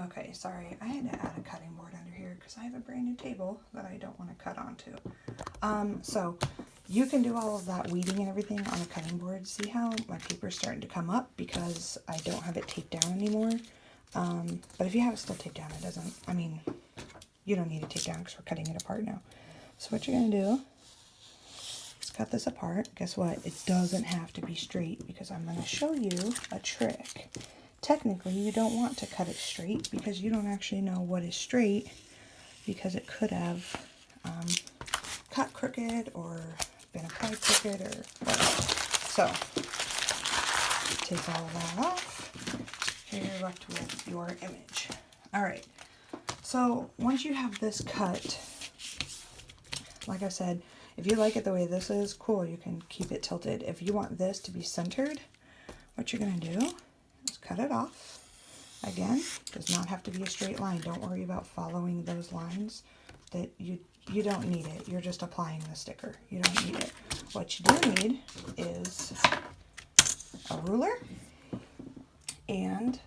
Okay, sorry, I had to add a cutting board under here because I have a brand new table that I don't want to cut onto. So you can do all of that weeding and everything on a cutting board. See how my paper's starting to come up because I don't have it taped down anymore. But if you have it still taped down, it doesn't, I mean, you don't need it taped down because we're cutting it apart now. So what you're going to do is cut this apart. Guess what? It doesn't have to be straight because I'm going to show you a trick. Technically, you don't want to cut it straight because you don't actually know what is straight because it could have cut crooked or been applied crooked or whatever. So, take all of that off. Here you're left with your image. Alright, so once you have this cut, like I said, if you like it the way this is, cool, you can keep it tilted. If you want this to be centered, what you're going to do is cut it off. Again, does not have to be a straight line. Don't worry about following those lines. That you don't need it. You're just applying the sticker. You don't need it. What you do need is a ruler and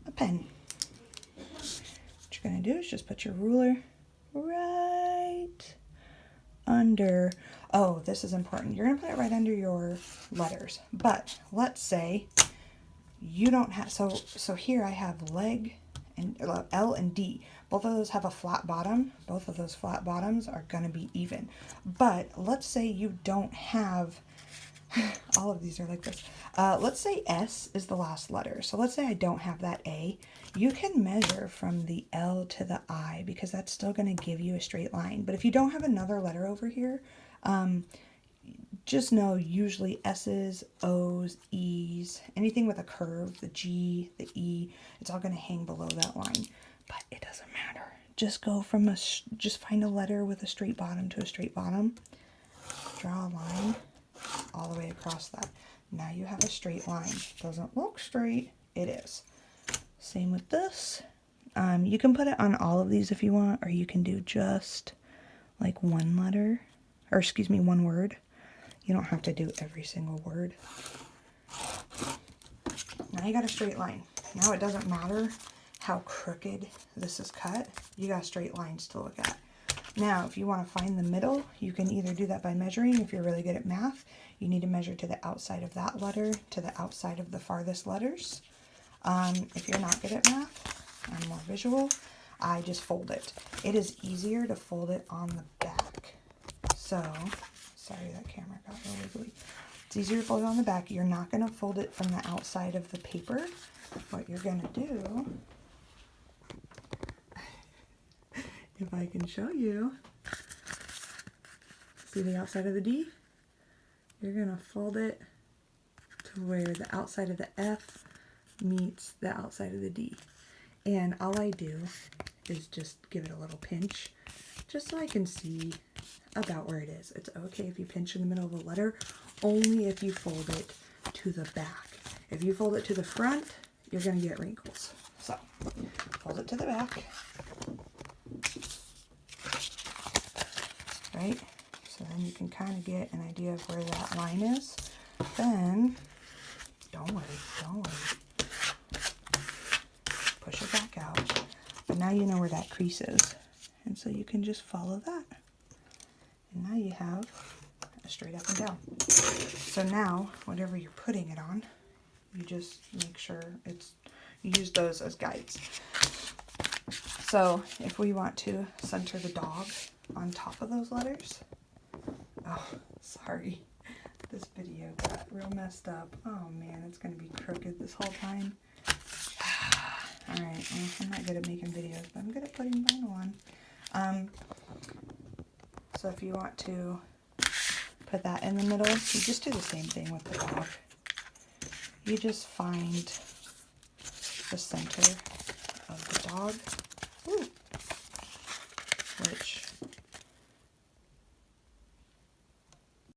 a pen. What you're going to do is just put your ruler right under, oh, this is important. You're going to put it right under your letters. But let's say you don't have, so here I have leg and L and D. Both of those have a flat bottom. Both of those flat bottoms are going to be even. But let's say you don't have, all of these are like this. Let's say S is the last letter. So let's say I don't have that A. You can measure from the L to the I because that's still going to give you a straight line. But if you don't have another letter over here, just know usually S's, O's, E's, anything with a curve, the G, the E, it's all going to hang below that line. But it doesn't matter. Just go from just find a letter with a straight bottom to a straight bottom. Draw a line all the way across that. Now you have a straight line. Doesn't look straight. It is. Same with this. You can put it on all of these if you want, or you can do just like one letter, or excuse me, one word. You don't have to do every single word. Now you got a straight line. Now it doesn't matter how crooked this is cut. You got straight lines to look at. Now, if you want to find the middle, you can either do that by measuring. If you're really good at math, you need to measure to the outside of that letter, to the outside of the farthest letters. If you're not good at math, I'm more visual, I just fold it. It is easier to fold it on the back. So, sorry, that camera got real wiggly. It's easier to fold it on the back. You're not going to fold it from the outside of the paper. What you're going to do, if I can show you, see the outside of the D? You're going to fold it to where the outside of the F meets the outside of the D. And all I do is just give it a little pinch, just so I can see about where it is. It's okay if you pinch in the middle of the letter, only if you fold it to the back. If you fold it to the front, you're going to get wrinkles. So, fold it to the back. Right? So then you can kind of get an idea of where that line is. Then, don't worry. Push it back out. But now you know where that crease is. And so you can just follow that. And now you have a straight up and down. So now, whatever you're putting it on, you just make sure you use those as guides. So if we want to center the dog on top of those letters, oh, sorry, this video got real messed up. Oh man, it's going to be crooked this whole time. Alright, well, I'm not good at making videos, but I'm good at putting vinyl on. So if you want to put that in the middle, you just do the same thing with the dog. You just find the center of the dog, which